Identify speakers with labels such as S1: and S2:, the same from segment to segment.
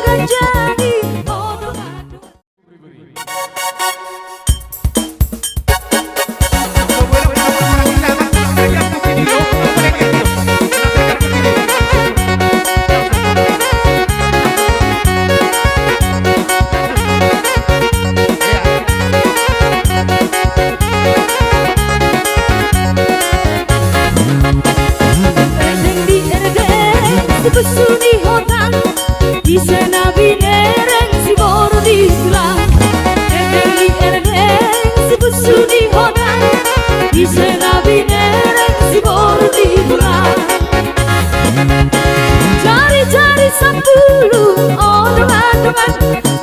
S1: jangan jadi bodoh. Besul di hotan di senabi nereng si boru di tulang. Di erdeng si besul di hotan di senabi nereng si boru di tulang. Cari-cari 10 odong-odongan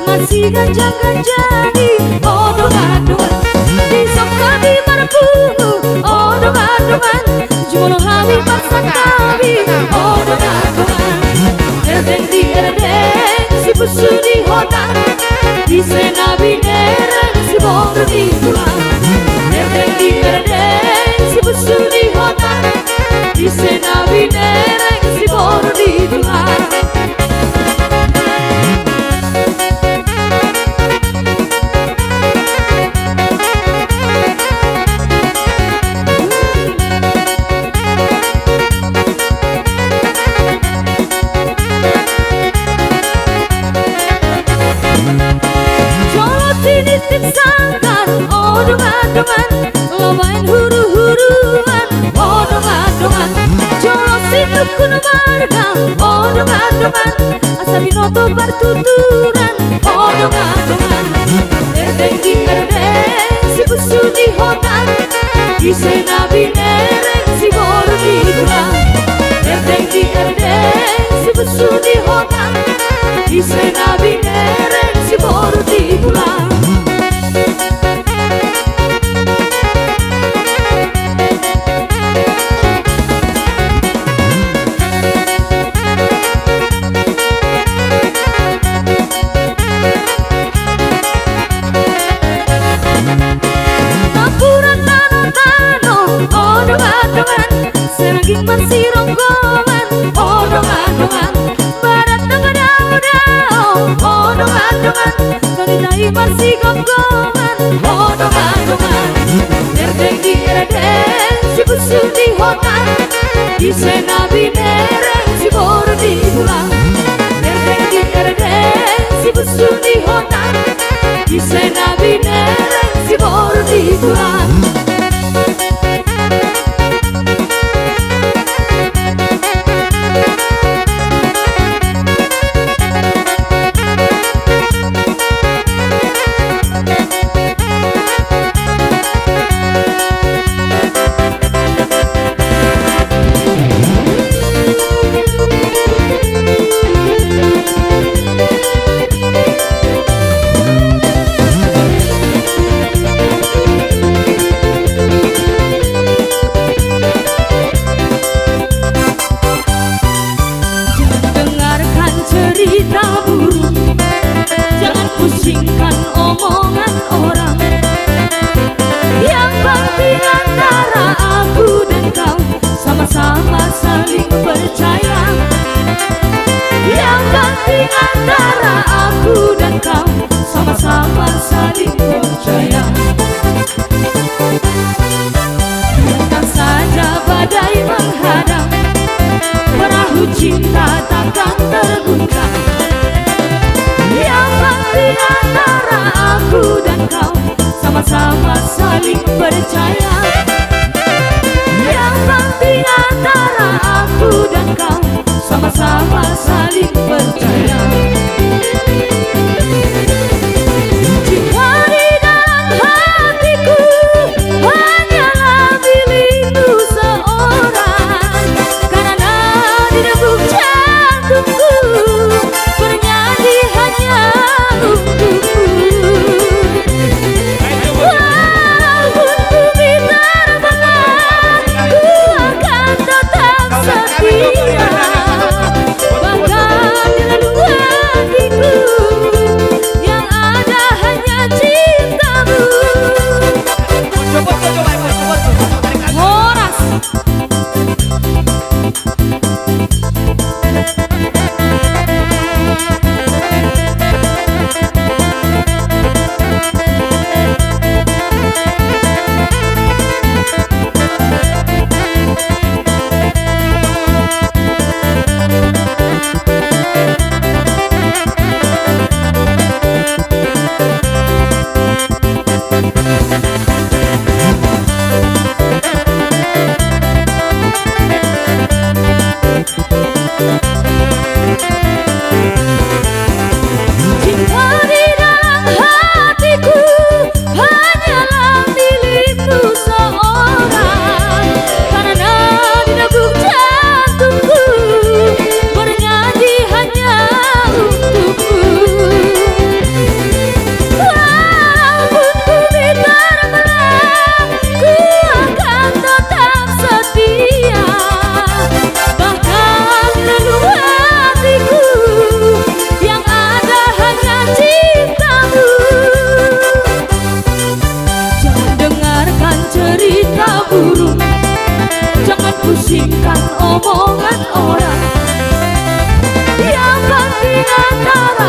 S1: masih ganjang-ganjani odong-odongan. Di soka di marpunu odong-odongan jumono hami paksa kami odong-odongan. Erdeng di erdeng si besul di hotan di senabi nereng si boru di tulang. Erdeng di erdeng si besul di hotan di senabi nereng si boru di tulang. Sangkan odong-odongan lobain huru-huruan odong-odongan jolosin dukun warga odong-odongan asabi noto bertuturan odong-odongan. Erdeng di erdeng si besul di hotan di senabi nereng si boru di tulang. Erdeng di erdeng si besul di hotan di senabi nereng si boru di tulang. Seraging masih ronggongan odong-odongan barat tengadau-dau odong-odongan kalitai masih gonggongan odong-odongan. Erdeng di erdeng si besul di hotan di senabi nereng si boru di tulang. Erdeng di erdeng si besul di hotan di senabi nereng si boru di tulang. Cerita buruk, jangan pusingkan omongan orang. Yang pasti antara aku dan kau sama-sama saling percaya. Yang pasti antara aku dan kau sama-sama saling percaya. Biarkan saja badai menghadang, perahu cinta takkan terguncang. Yang pasti antara aku dan kau sama-sama saling percaya. Yang pasti antara aku dan kau sama-sama saling percaya. Cinta di dalam hatiku hanyalah milikmu seorang, karena di dalam jantungku bernyanyi hanya untukmu. Walaupun bumi Singkan omongan orang yang di antara